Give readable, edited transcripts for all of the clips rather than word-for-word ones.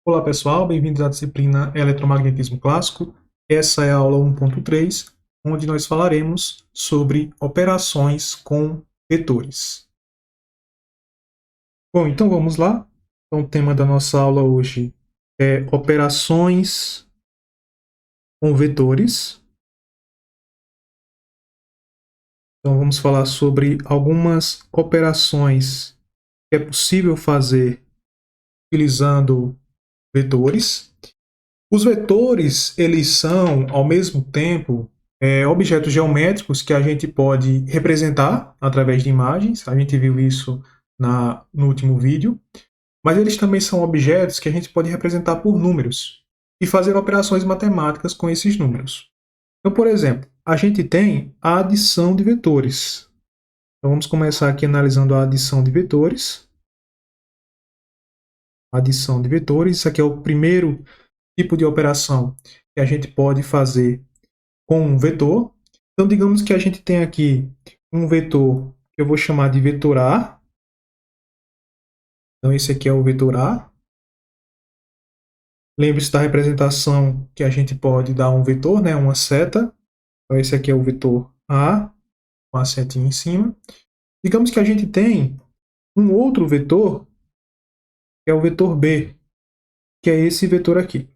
Olá pessoal, bem-vindos à disciplina Eletromagnetismo Clássico. Essa é a aula 1.3, onde nós falaremos sobre operações com vetores. Bom, então vamos lá. Então, o tema da nossa aula hoje é operações com vetores. Então vamos falar sobre algumas operações que é possível fazer utilizando vetores. Os vetores, eles são, ao mesmo tempo, objetos geométricos que a gente pode representar através de imagens. A gente viu isso no último vídeo. Mas eles também são objetos que a gente pode representar por números e fazer operações matemáticas com esses números. Então, por exemplo, a gente tem a adição de vetores. Então, vamos começar aqui analisando a adição de vetores. Adição de vetores, isso aqui é o primeiro tipo de operação que a gente pode fazer com um vetor. Então, digamos que a gente tem aqui um vetor que eu vou chamar de vetor A. Então, esse aqui é o vetor A. Lembre-se da representação que a gente pode dar um vetor, né, uma seta. Então, esse aqui é o vetor A, com a setinha em cima. Digamos que a gente tem um outro vetor, que é o vetor B, que é esse vetor aqui.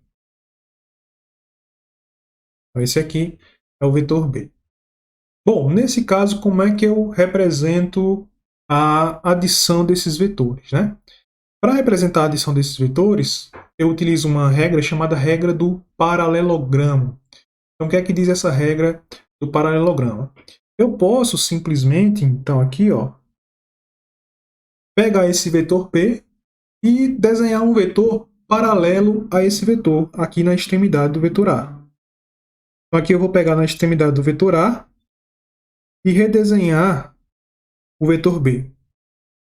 Então, esse aqui é o vetor B. Bom, nesse caso, como é que eu represento a adição desses vetores, né? Para representar a adição desses vetores, eu utilizo uma regra chamada regra do paralelogramo. Então, o que é que diz essa regra do paralelogramo? Eu posso simplesmente, então aqui, ó, pegar esse vetor P e desenhar um vetor paralelo a esse vetor aqui na extremidade do vetor A. Então, aqui eu vou pegar na extremidade do vetor A e redesenhar o vetor B.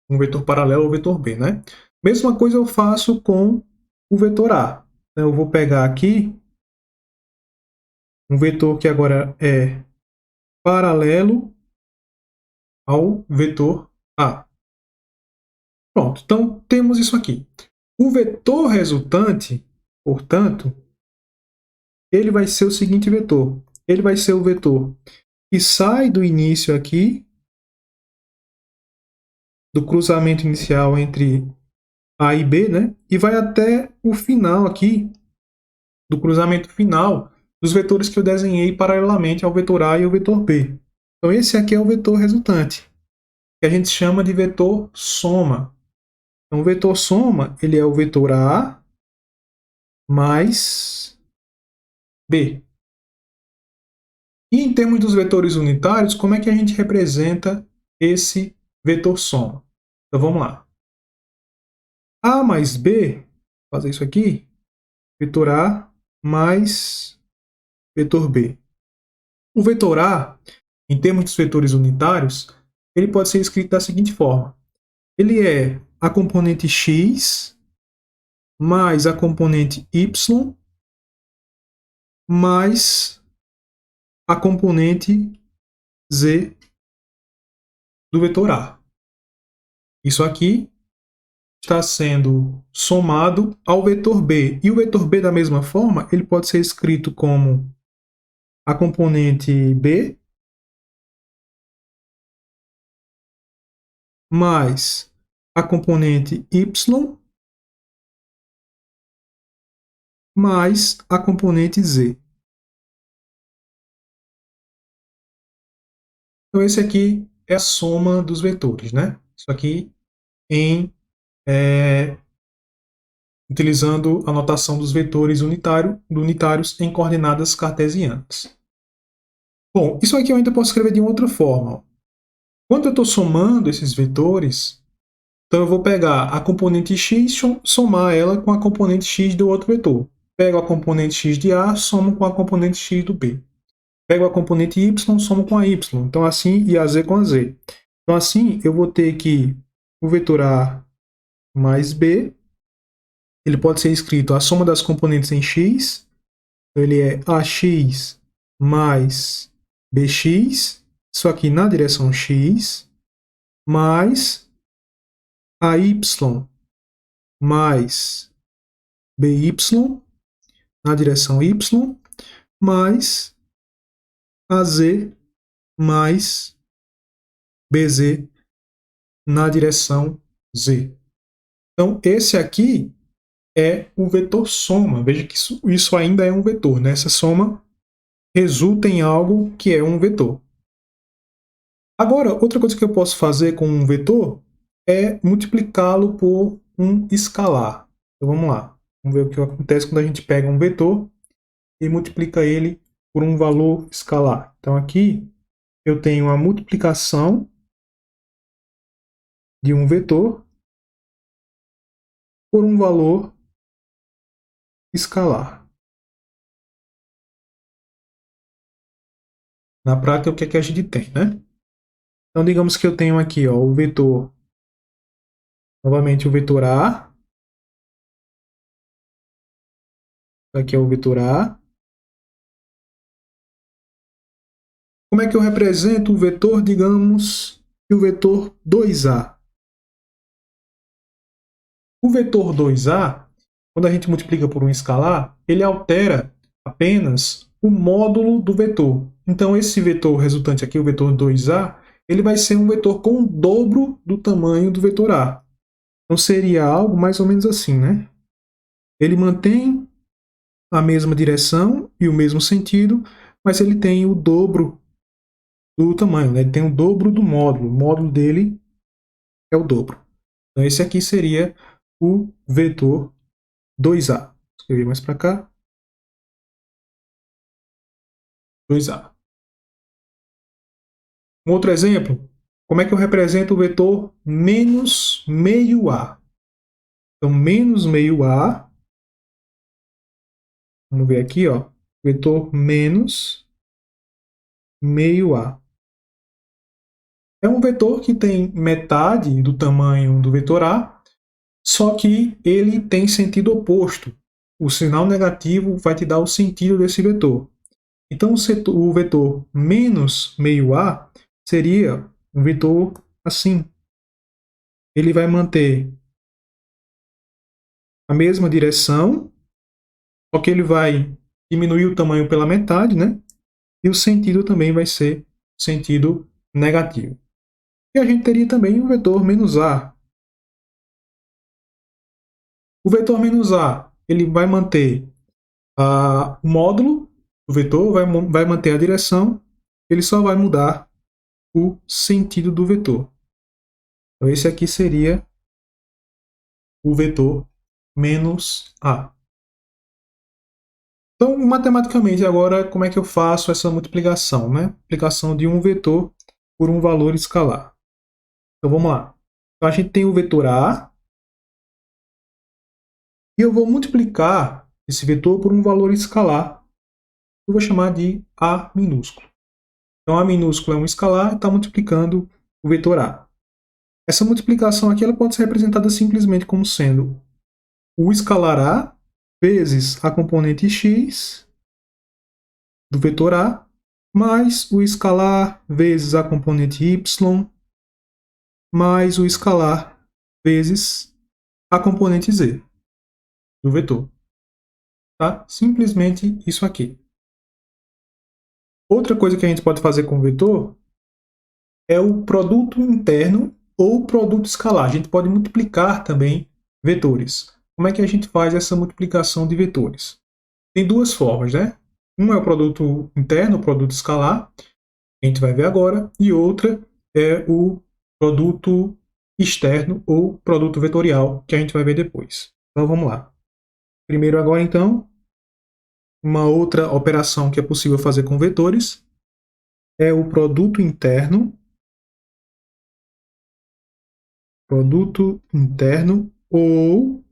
Um vetor paralelo ao vetor B, né? Mesma coisa eu faço com o vetor A. Eu vou pegar aqui um vetor que agora é paralelo ao vetor A. Pronto, então temos isso aqui. O vetor resultante, portanto, ele vai ser o seguinte vetor. Ele vai ser o vetor que sai do início aqui, do cruzamento inicial entre A e B, né? E vai até o final aqui, do cruzamento final dos vetores que eu desenhei paralelamente ao vetor A e ao vetor B. Então esse aqui é o vetor resultante, que a gente chama de vetor soma. Então o vetor soma, ele é o vetor A mais B. E em termos dos vetores unitários, como é que a gente representa esse vetor soma? Então vamos lá. A mais B, vou fazer isso aqui, vetor A mais vetor B. O vetor A, em termos dos vetores unitários, ele pode ser escrito da seguinte forma. Ele é a componente x mais a componente y mais a componente z do vetor A. Isso aqui está sendo somado ao vetor B. E o vetor B, da mesma forma, ele pode ser escrito como a componente B mais a componente y mais a componente z. Então, esse aqui é a soma dos vetores, né? Isso aqui em utilizando a notação dos vetores unitários em coordenadas cartesianas. Bom, isso aqui eu ainda posso escrever de outra forma. Quando eu estou somando esses vetores, então eu vou pegar a componente x, somar ela com a componente x do outro vetor. Pego a componente x de A, somo com a componente x do B. Pego a componente y, somo com a y. Então assim, e a z com a z. Então assim, eu vou ter que o vetor A mais B, ele pode ser escrito a soma das componentes em x, então ele é ax mais bx, isso aqui na direção x, mais a y mais BY na direção Y mais AZ mais BZ na direção Z. Então, esse aqui é o vetor soma. Veja que isso ainda é um vetor, né? Essa soma resulta em algo que é um vetor. Agora, outra coisa que eu posso fazer com um vetor é multiplicá-lo por um escalar. Então, vamos lá. Vamos ver o que acontece quando a gente pega um vetor e multiplica ele por um valor escalar. Então, aqui eu tenho a multiplicação de um vetor por um valor escalar. Na prática, o que é que a gente tem, né? Então, digamos que eu tenho aqui ó, o vetor, novamente o vetor A. Aqui é o vetor A. Como é que eu represento o vetor, digamos, o vetor 2A? O vetor 2A, quando a gente multiplica por um escalar, ele altera apenas o módulo do vetor. Então, esse vetor resultante aqui, o vetor 2A, ele vai ser um vetor com o dobro do tamanho do vetor A. Então, seria algo mais ou menos assim, né? Ele mantém a mesma direção e o mesmo sentido, mas ele tem o dobro do tamanho, né? Ele tem o dobro do módulo. O módulo dele é o dobro. Então, esse aqui seria o vetor 2A. Vou escrever mais para cá. 2A. Um outro exemplo. Como é que eu represento o vetor menos meio A? Então, menos meio A. Vamos ver aqui, ó. Vetor menos meio A. É um vetor que tem metade do tamanho do vetor A, só que ele tem sentido oposto. O sinal negativo vai te dar o sentido desse vetor. Então, o vetor menos meio A seria um vetor assim. Ele vai manter a mesma direção, só que ele vai diminuir o tamanho pela metade, né? E o sentido também vai ser sentido negativo. E a gente teria também o vetor menos A. O vetor menos A, ele vai manter o módulo do vetor, vai manter a direção, ele só vai mudar o sentido do vetor. Então, esse aqui seria o vetor menos A. Então, matematicamente, agora, como é que eu faço essa multiplicação, né? Multiplicação de um vetor por um valor escalar. Então, vamos lá. Então, a gente tem o vetor A, e eu vou multiplicar esse vetor por um valor escalar, que eu vou chamar de A minúsculo. Então, A minúsculo é um escalar e está multiplicando o vetor A. Essa multiplicação aqui ela pode ser representada simplesmente como sendo o escalar A vezes a componente x do vetor A, mais o escalar vezes a componente y, mais o escalar vezes a componente z do vetor. Tá? Simplesmente isso aqui. Outra coisa que a gente pode fazer com o vetor é o produto interno ou produto escalar. A gente pode multiplicar também vetores. Como é que a gente faz essa multiplicação de vetores? Tem duas formas, né? Uma é o produto interno, o produto escalar, que a gente vai ver agora, e outra é o produto externo ou produto vetorial, que a gente vai ver depois. Então vamos lá. Primeiro agora então, uma outra operação que é possível fazer com vetores é o produto interno ou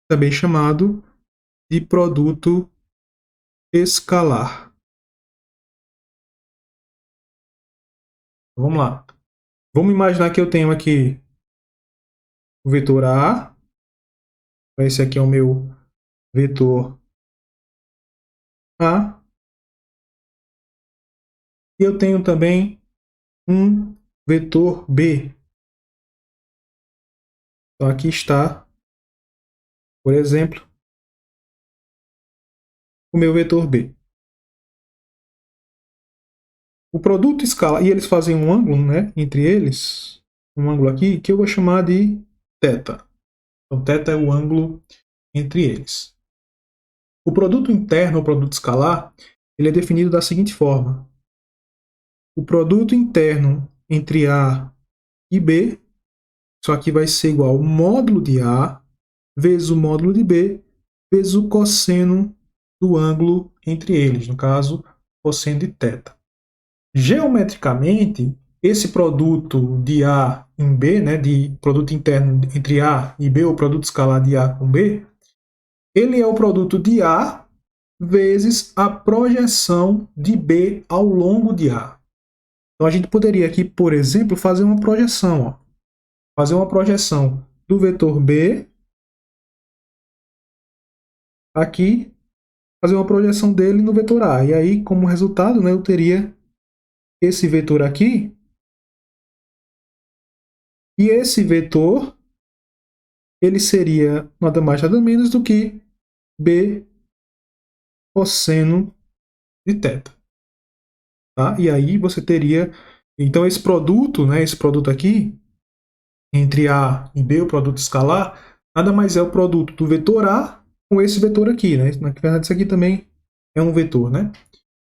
também chamado de produto escalar. Vamos lá. Vamos imaginar que eu tenho aqui o vetor A. Esse aqui é o meu vetor A. E eu tenho também um vetor B. Então aqui está, por exemplo, o meu vetor B. O produto escalar, e eles fazem um ângulo, né, entre eles, um ângulo aqui, que eu vou chamar de θ. Então, θ é o ângulo entre eles. O produto interno, ou produto escalar, ele é definido da seguinte forma. O produto interno entre A e B, isso aqui vai ser igual ao módulo de A vezes o módulo de B vezes o cosseno do ângulo entre eles, no caso, cosseno de θ. Geometricamente, esse produto de A em B, né, de produto interno entre A e B, ou produto escalar de A com B, ele é o produto de A vezes a projeção de B ao longo de A. Então a gente poderia aqui, por exemplo, fazer uma projeção. Ó. Fazer uma projeção do vetor B aqui, fazer uma projeção dele no vetor A. E aí, como resultado, né, eu teria esse vetor aqui e esse vetor ele seria nada mais nada menos do que B cosseno de θ. Tá? E aí você teria, então esse produto, né, esse produto aqui, entre A e B, o produto escalar, nada mais é o produto do vetor A com esse vetor aqui. Né? Na verdade, isso aqui também é um vetor. Né?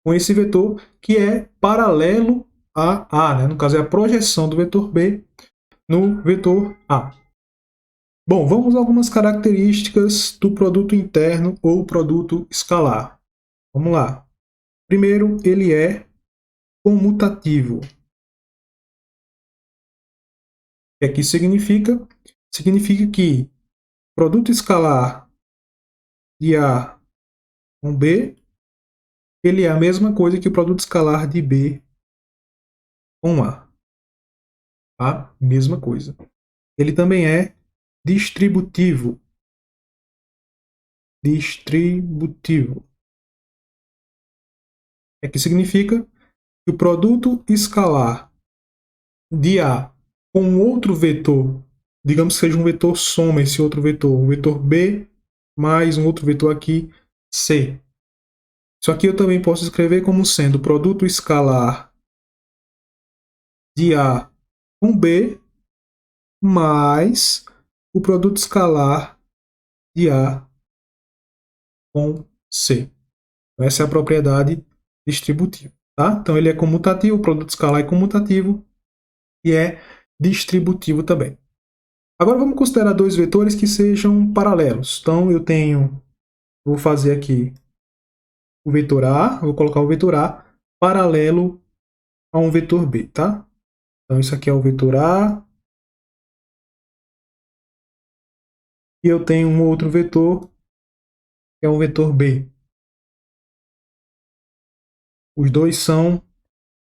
Com esse vetor que é paralelo a A. Né? No caso, é a projeção do vetor B no vetor A. Bom, vamos a algumas características do produto interno ou produto escalar. Vamos lá. Primeiro, ele é comutativo. O que aqui significa? Significa que produto escalar de A com B, ele é a mesma coisa que o produto escalar de B com A. Tá? Mesma coisa. Ele também é distributivo. Distributivo. O que significa que o produto escalar de A com outro vetor, digamos que seja um vetor soma esse outro vetor, o vetor B mais um outro vetor aqui, C. Isso aqui eu também posso escrever como sendo produto escalar de A com B mais o produto escalar de A com C. Essa é a propriedade distributiva. Tá? Então ele é comutativo, o produto escalar é comutativo e é distributivo também. Agora vamos considerar dois vetores que sejam paralelos. Então eu tenho, vou fazer aqui o vetor A, vou colocar o vetor A paralelo a um vetor B, tá? Então isso aqui é o vetor A. E eu tenho um outro vetor, que é um vetor B. Os dois são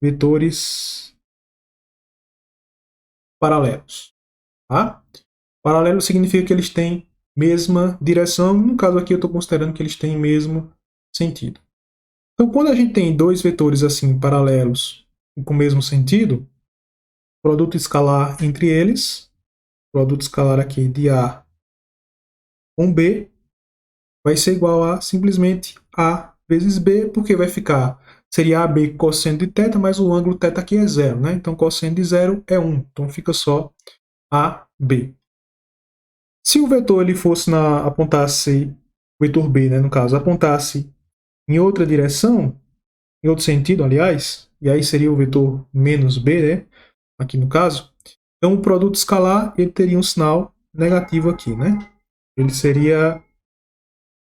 vetores paralelos, tá? Paralelo significa que eles têm mesma direção, no caso aqui eu estou considerando que eles têm mesmo sentido. Então, quando a gente tem dois vetores assim paralelos e com o mesmo sentido, produto escalar entre eles, produto escalar aqui de A com B, vai ser igual a simplesmente A vezes B, porque vai ficar, seria AB cosseno de θ, mas o ângulo θ aqui é zero, né? Então, cosseno de zero é 1, então fica só AB. Se o vetor ele fosse apontasse, o vetor B, né, no caso, apontasse em outra direção, em outro sentido, aliás, e aí seria o vetor menos B, né, aqui no caso, então o produto escalar ele teria um sinal negativo aqui, né? Ele seria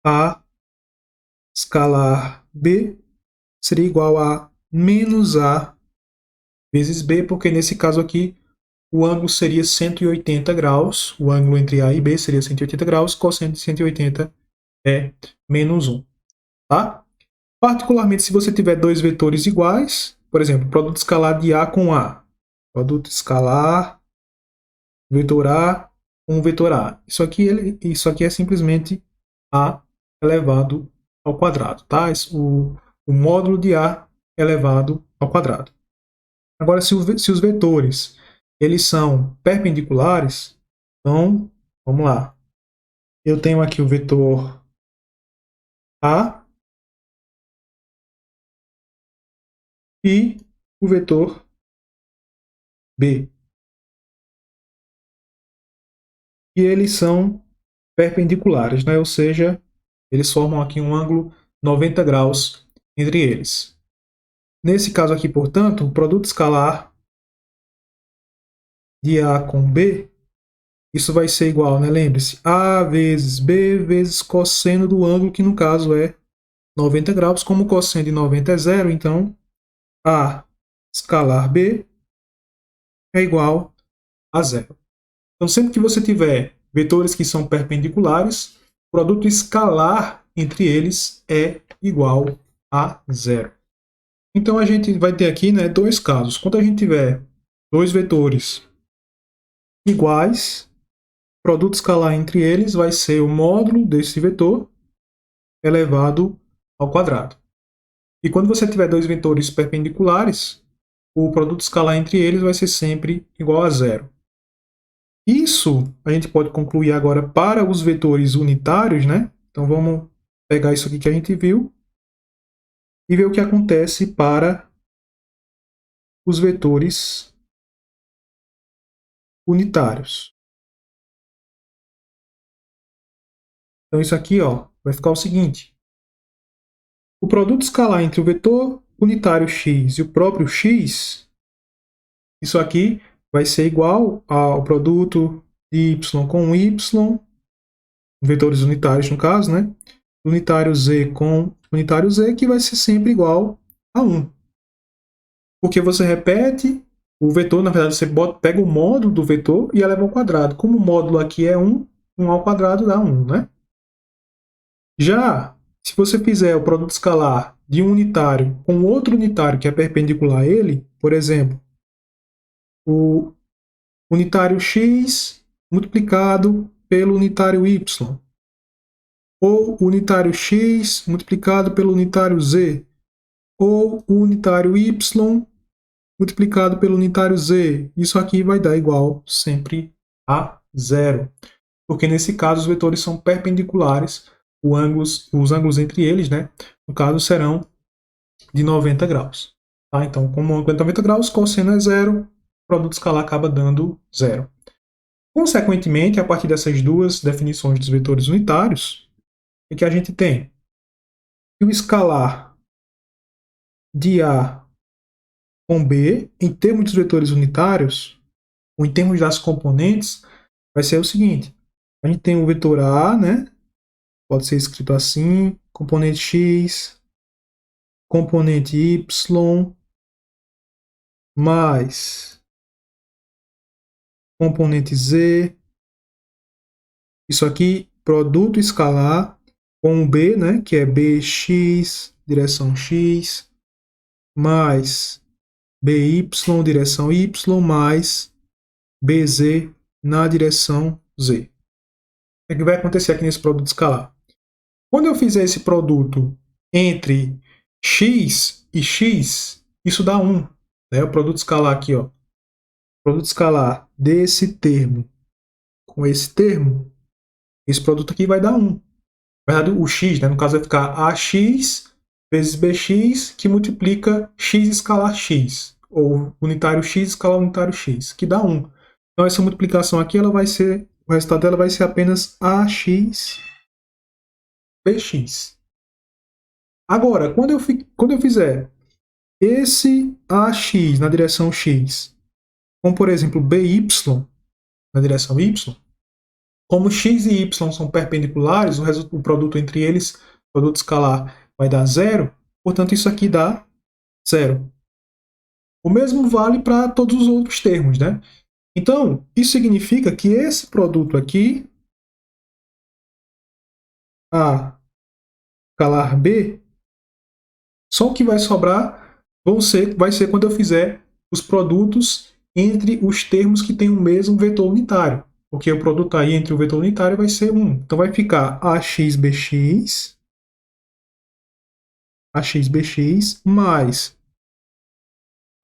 A escalar B seria igual a menos A vezes B, porque nesse caso aqui o ângulo seria 180 graus, o ângulo entre A e B seria 180 graus, cosseno de 180 é menos 1. Tá? Particularmente se você tiver dois vetores iguais, por exemplo, produto escalar de A com A, produto escalar vetor A com vetor A. Isso aqui é simplesmente A elevado ao quadrado. Tá? O módulo de A elevado ao quadrado. Agora, se os vetores eles são perpendiculares, então, vamos lá. Eu tenho aqui o vetor A e o vetor B. E eles são perpendiculares, né? Ou seja, eles formam aqui um ângulo 90 graus entre eles. Nesse caso aqui, portanto, o produto escalar de A com B, isso vai ser igual, né? Lembre-se, A vezes B vezes cosseno do ângulo, que no caso é 90 graus. Como o cosseno de 90 é zero, então A escalar B é igual a zero. Então, sempre que você tiver vetores que são perpendiculares, o produto escalar entre eles é igual a zero. Então, a gente vai ter aqui, né, dois casos. Quando a gente tiver dois vetores iguais, o produto escalar entre eles vai ser o módulo desse vetor elevado ao quadrado. E quando você tiver dois vetores perpendiculares, o produto escalar entre eles vai ser sempre igual a zero. Isso a gente pode concluir agora para os vetores unitários, né? Então vamos pegar isso aqui que a gente viu e ver o que acontece para os vetores unitários. Então isso aqui, ó, vai ficar o seguinte: o produto escalar entre o vetor unitário x e o próprio x, isso aqui vai ser igual ao produto de y com y, vetores unitários no caso, né? Unitário z com unitário z, que vai ser sempre igual a 1. Porque você repete o vetor, na verdade você pega o módulo do vetor e eleva ao quadrado. Como o módulo aqui é 1, 1 ao quadrado dá 1, né? Já, se você fizer o produto escalar de um unitário com outro unitário que é perpendicular a ele, por exemplo, o unitário x multiplicado pelo unitário y, ou o unitário x multiplicado pelo unitário z, ou o unitário y multiplicado pelo unitário z. Isso aqui vai dar igual sempre a zero. Porque nesse caso os vetores são perpendiculares, os ângulos entre eles, né, no caso, serão de 90 graus. Tá? Então, como o ângulo é 90 graus, cosseno é zero, o produto escalar acaba dando zero. Consequentemente, a partir dessas duas definições dos vetores unitários, o que a gente tem? Que o escalar de A com B, em termos dos vetores unitários, ou em termos das componentes, vai ser o seguinte: a gente tem o vetor A, né? Pode ser escrito assim: componente x, componente y, mais componente z. Isso aqui, produto escalar com o B, né? Que é bx, direção x, mais by, direção y, mais bz na direção z. O que vai acontecer aqui nesse produto escalar? Quando eu fizer esse produto entre x e x, isso dá 1. Né? O produto escalar aqui, ó. O produto escalar desse termo com esse termo, esse produto aqui vai dar 1. Na verdade, o x, né? No caso, vai ficar ax vezes bx, que multiplica x escalar x, ou unitário x escalar unitário x, que dá 1. Então, essa multiplicação aqui, ela vai ser, o resultado dela vai ser apenas ax bx. Agora, quando eu fizer esse ax na direção x, com, por exemplo, by na direção y, como x e y são perpendiculares, o produto entre eles, o produto escalar, vai dar zero, portanto, isso aqui dá zero. O mesmo vale para todos os outros termos, né? Então, isso significa que esse produto aqui, A escalar B, só o que vai sobrar vai ser quando eu fizer os produtos entre os termos que têm o mesmo vetor unitário. Porque o produto aí entre o vetor unitário vai ser 1. Então vai ficar axbx mais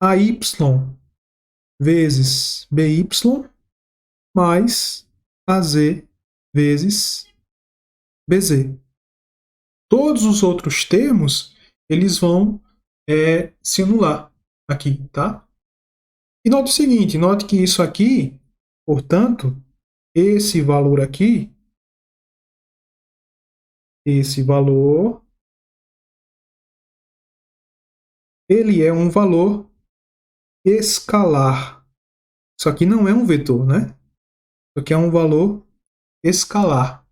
AY vezes BY mais AZ vezes BZ. Todos os outros termos eles vão se anular. aqui, tá? E note o seguinte, note que isso aqui, portanto, esse valor aqui, esse valor, ele é um valor escalar. Isso aqui não é um vetor, né? Isso aqui é um valor escalar.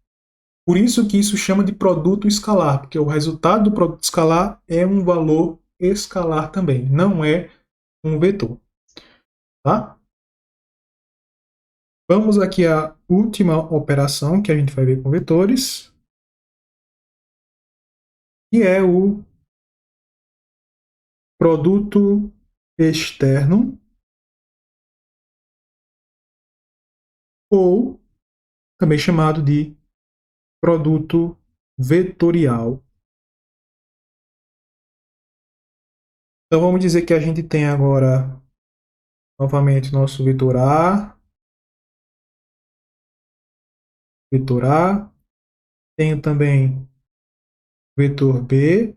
Por isso que isso chama de produto escalar, porque o resultado do produto escalar é um valor escalar também, não é um vetor. Tá? Vamos aqui à última operação que a gente vai ver com vetores, que é o produto externo, ou também chamado de produto vetorial. Então vamos dizer que a gente tem agora novamente nosso vetor A, vetor A, tenho também vetor B,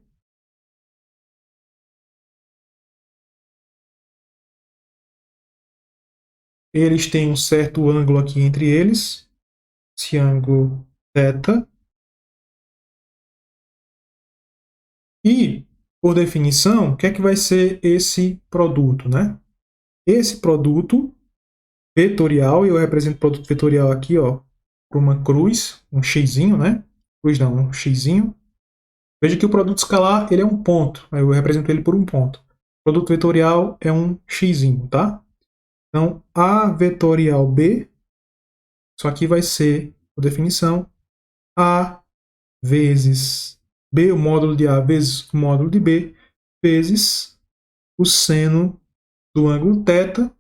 eles têm um certo ângulo aqui entre eles, esse ângulo θ, e, por definição, o que é que vai ser esse produto, né? Esse produto vetorial, e eu represento o produto vetorial aqui, ó, por uma cruz, um xzinho, né? Cruz não, um xzinho. Veja que o produto escalar, ele é um ponto, eu represento ele por um ponto. O produto vetorial é um xzinho, tá? Então, A vetorial B, isso aqui vai ser, por definição, A vezes B, o módulo de A vezes o módulo de B, vezes o seno do ângulo θ,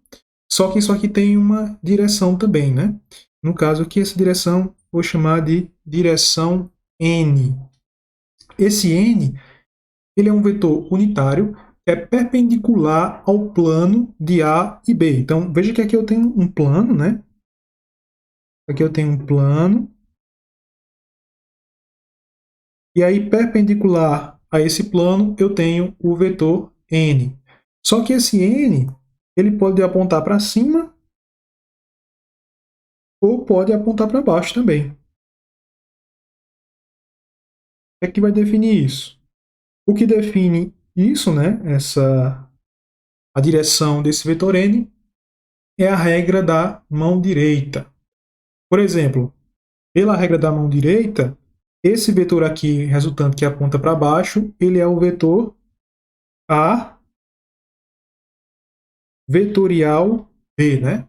só que isso aqui tem uma direção também, né? No caso aqui, essa direção vou chamar de direção N. Esse N, ele é um vetor unitário, é perpendicular ao plano de A e B. Então, veja que aqui eu tenho um plano, né? Aqui eu tenho um plano. E aí, perpendicular a esse plano, eu tenho o vetor N. Só que esse N, ele pode apontar para cima ou pode apontar para baixo também. O que é que vai definir isso? O que define isso, né, a direção desse vetor N, é a regra da mão direita. Por exemplo, pela regra da mão direita, esse vetor aqui, resultante que aponta para baixo, ele é o vetor A vetorial B, né?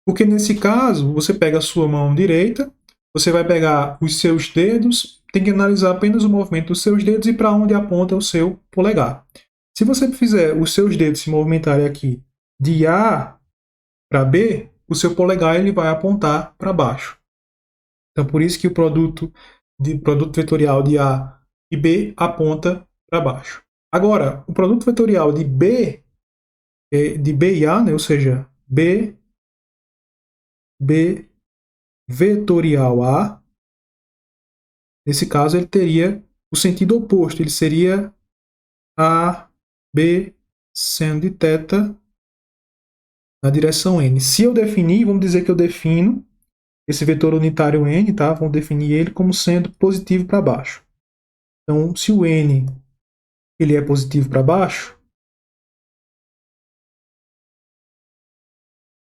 Porque nesse caso, você pega a sua mão direita, você vai pegar os seus dedos, tem que analisar apenas o movimento dos seus dedos e para onde aponta o seu polegar. Se você fizer os seus dedos se movimentarem aqui de A para B, o seu polegar ele vai apontar para baixo. Então, por isso que o produto vetorial de A e B aponta para baixo. Agora, o produto vetorial de B e A, né, ou seja, B vetorial A, nesse caso ele teria o sentido oposto, ele seria A, B, seno de θ na direção N. Se eu definir, vamos dizer que eu defino esse vetor unitário N, tá? Vamos definir ele como sendo positivo para baixo. Então, se o N ele é positivo para baixo,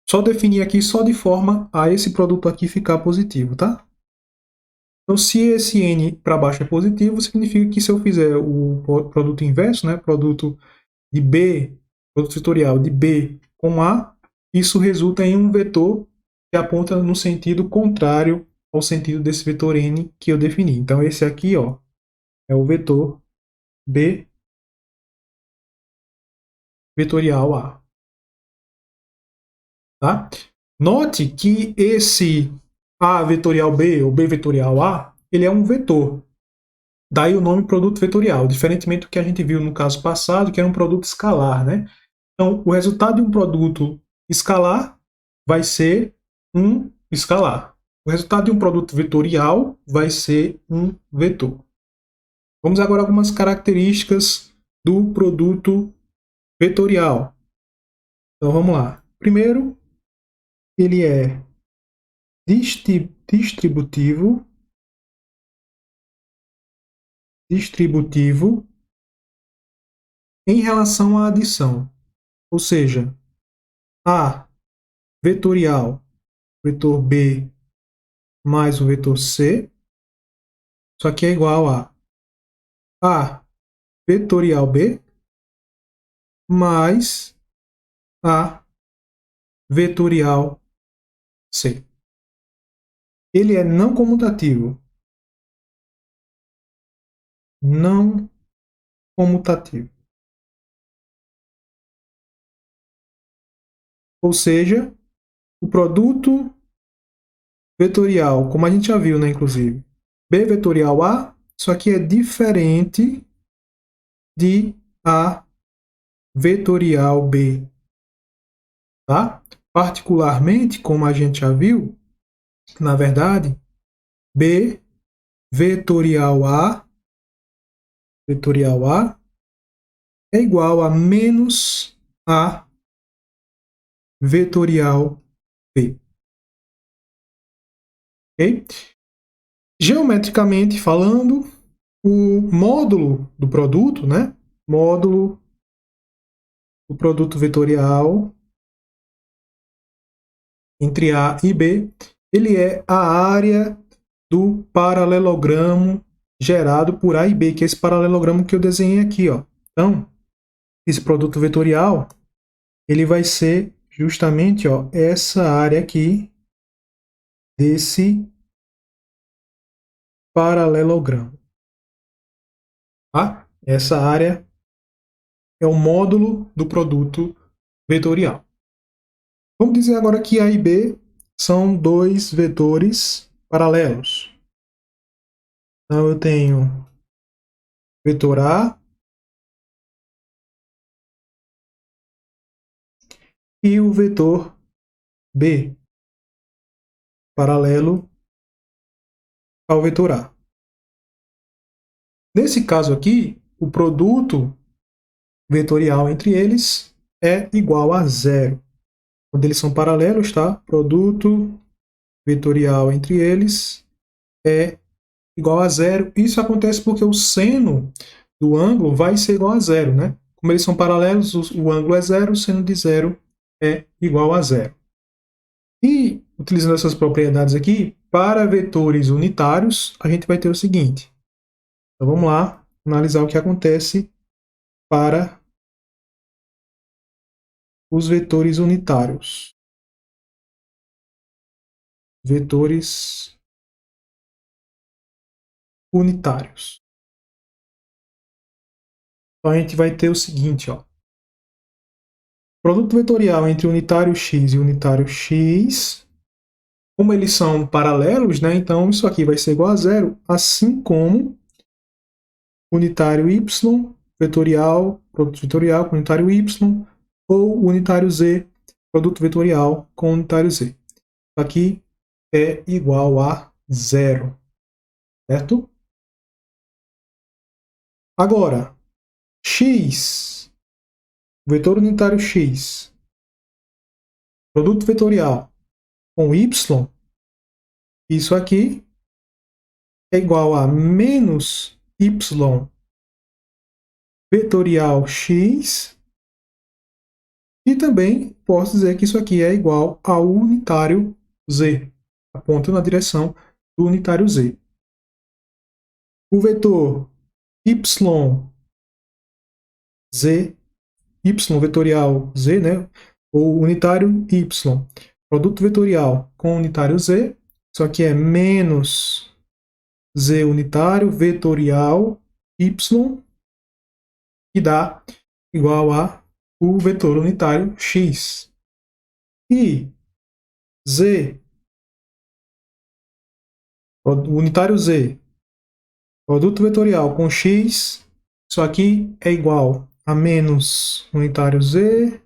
só definir aqui só de forma a esse produto aqui ficar positivo, tá? Então, se esse N para baixo é positivo, significa que se eu fizer o produto inverso, né, produto de B, produto vetorial de B com A, isso resulta em um vetor que aponta no sentido contrário ao sentido desse vetor N que eu defini. Então, esse aqui, ó, é o vetor B vetorial A. Tá? Note que esse A vetorial B ou B vetorial A, ele é um vetor. Daí o nome produto vetorial, diferentemente do que a gente viu no caso passado, que era um produto escalar, né? Então, o resultado de um produto escalar vai ser um escalar. O resultado de um produto vetorial vai ser um vetor. Vamos agora a algumas características do produto vetorial. Então vamos lá. Primeiro, ele é distributivo em relação à adição. Ou seja, A vetorial, vetor B mais o vetor C, isso aqui é igual a vetorial B mais A vetorial C. Ele é não comutativo. Não comutativo. Ou seja, o produto vetorial, como a gente já viu, né, inclusive, B vetorial A, isso aqui é diferente de A vetorial B. Tá? Particularmente, como a gente já viu, na verdade, B vetorial A é igual a menos A vetorial B. Okay? Geometricamente falando, o módulo do produto, né? Módulo do produto vetorial entre A e B, ele é a área do paralelogramo gerado por A e B, que é esse paralelogramo que eu desenhei aqui, ó. Então, esse produto vetorial, ele vai ser justamente, ó, essa área aqui desse paralelogramo. Tá? Essa área é o módulo do produto vetorial. Vamos dizer agora que A e B são dois vetores paralelos. Então eu tenho vetor A e o vetor B, paralelo ao vetor A. Nesse caso aqui, o produto vetorial entre eles é igual a zero. Quando eles são paralelos, tá? Produto vetorial entre eles é igual a zero. Isso acontece porque o seno do ângulo vai ser igual a zero, né? Como eles são paralelos, o ângulo é zero, o seno de zero é igual a zero. E, utilizando essas propriedades aqui, para vetores unitários, a gente vai ter o seguinte. Então, vamos lá analisar o que acontece para os vetores unitários. Vetores unitários. Então, a gente vai ter o seguinte, ó. Produto vetorial entre unitário x e unitário x. Como eles são paralelos, né? Então, isso aqui vai ser igual a zero, assim como unitário y vetorial, produto vetorial com unitário y, ou unitário z, produto vetorial com unitário z. Aqui é igual a zero, certo? Agora, x, vetor unitário x, produto vetorial com y, isso aqui é igual a menos y vetorial x, e também posso dizer que isso aqui é igual ao unitário z, aponta na direção do unitário z. O vetor y vetorial z, né, ou unitário y, produto vetorial com unitário z, isso aqui é menos z unitário vetorial y, que dá igual a o vetor unitário x. E z, o unitário z, produto vetorial com x, isso aqui é igual a menos unitário z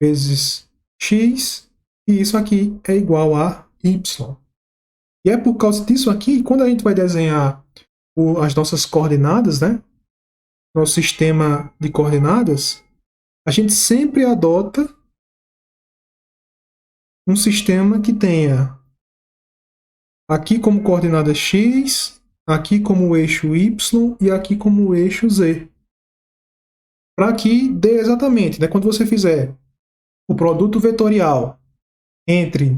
vezes x, e isso aqui é igual a y. E é por causa disso aqui, quando a gente vai desenhar as nossas coordenadas, né? Nosso sistema de coordenadas, a gente sempre adota um sistema que tenha aqui como coordenada x, aqui como eixo y e aqui como eixo z. Para que dê exatamente, né? Quando você fizer o produto vetorial entre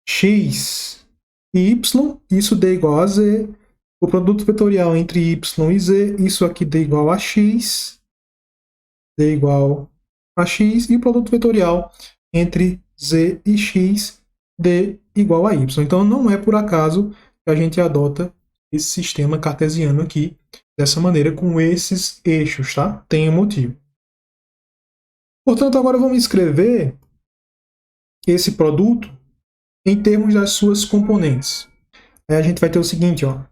x e y, isso dê igual a z. O produto vetorial entre y e z, isso aqui dê igual a x, dê igual a x, e o produto vetorial entre z e x dê igual a y. Então não é por acaso que a gente adota esse sistema cartesiano aqui, dessa maneira, com esses eixos, tá? Tem um motivo. Portanto, agora vamos escrever esse produto em termos das suas componentes. Aí a gente vai ter o seguinte, ó.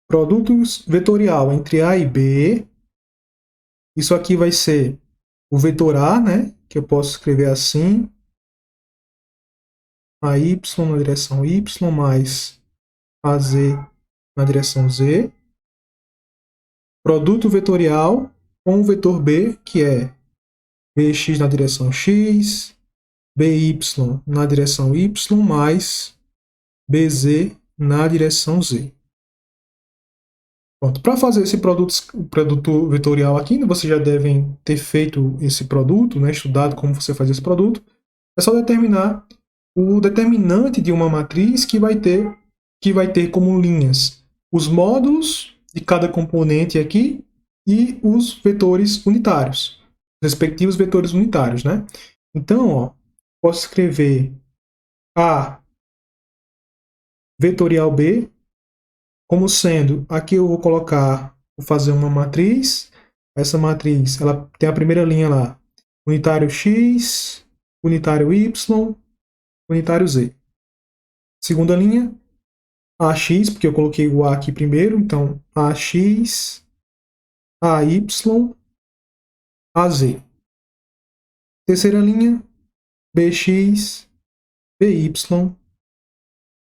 Produtos vetorial entre A e B. Isso aqui vai ser o vetor A, né? Que eu posso escrever assim. AY na direção Y mais AZ na direção Z. Produto vetorial com o vetor B, que é BX na direção X, BY na direção Y mais BZ na direção Z. Para fazer esse produto vetorial aqui, vocês já devem ter feito esse produto, né, estudado como você faz esse produto. É só determinar o determinante de uma matriz que vai ter como linhas os módulos de cada componente aqui e os vetores unitários, respectivos vetores unitários, né? Então, ó, posso escrever A vetorial B como sendo, aqui eu vou fazer uma matriz. Essa matriz, ela tem a primeira linha lá, unitário X, unitário Y, unitário Z. Segunda linha, AX, porque eu coloquei o A aqui primeiro, então AX, AY, AZ. Terceira linha, BX, BY,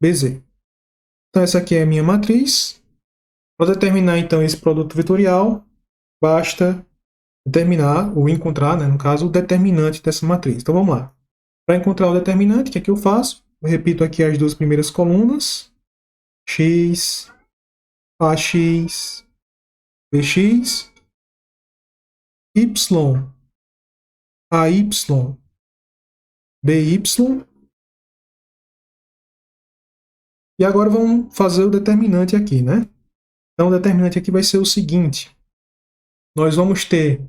BZ. Então essa aqui é a minha matriz. Para determinar então esse produto vetorial, basta determinar, ou encontrar, né, no caso, o determinante dessa matriz. Então vamos lá. Para encontrar o determinante, o que é que eu faço? Eu repito aqui as duas primeiras colunas. X, AX, BX, Y, AY, BY. E agora vamos fazer o determinante aqui, né? Então o determinante aqui vai ser o seguinte. Nós vamos ter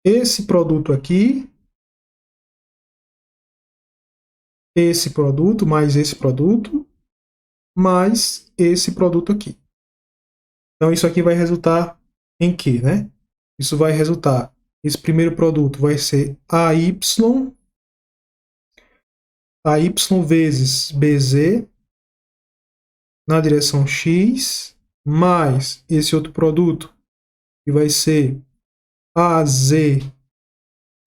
esse produto aqui, esse produto, mais esse produto aqui. Então isso aqui vai resultar em quê, né? Isso vai resultar, esse primeiro produto vai ser AY vezes BZ na direção X, mais esse outro produto, que vai ser AZ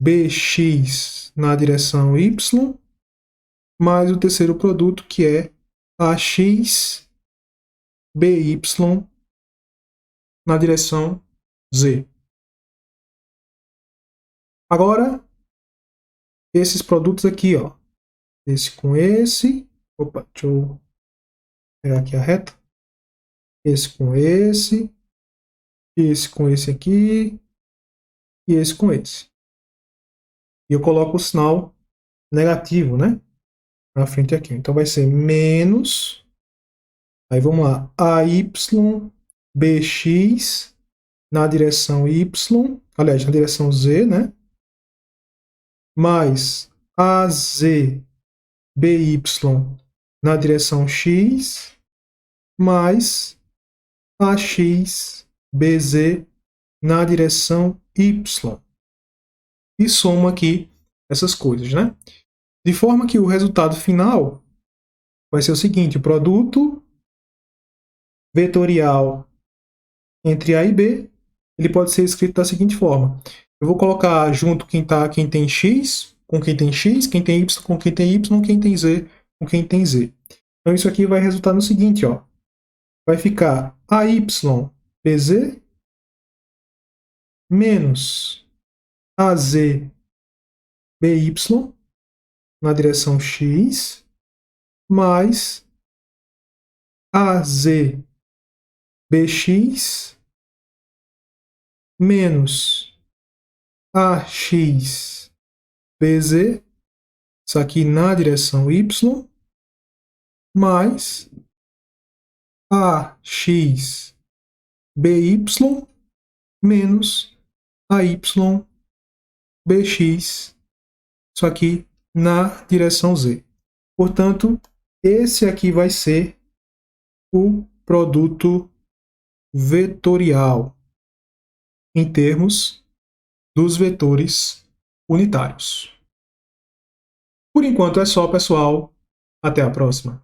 BX na direção Y, mais o terceiro produto, que é AX BY na direção Z. Agora, esses produtos aqui, ó, esse com esse, opa, deixa eu pegar aqui a reta, esse com esse aqui, e esse com esse. E eu coloco o sinal negativo, né, na frente aqui. Então vai ser menos, aí vamos lá, AY BX na direção Y, aliás, na direção Z, né, mais AZ BY na direção X, mais AX BZ na direção Y. E soma aqui essas coisas, né? De forma que o resultado final vai ser o seguinte: o produto vetorial entre A e B, ele pode ser escrito da seguinte forma. Eu vou colocar junto quem tem X com quem tem X, quem tem Y com quem tem Y, quem tem Z com quem tem Z. Então isso aqui vai resultar no seguinte, ó. Vai ficar AY BZ menos AZ BY na direção X mais AZ BX menos AX BZ, isso aqui na direção Y, mais AX BY menos AY BX, isso aqui na direção Z. Portanto, esse aqui vai ser o produto vetorial em termos dos vetores unitários. Por enquanto é só, pessoal. Até a próxima.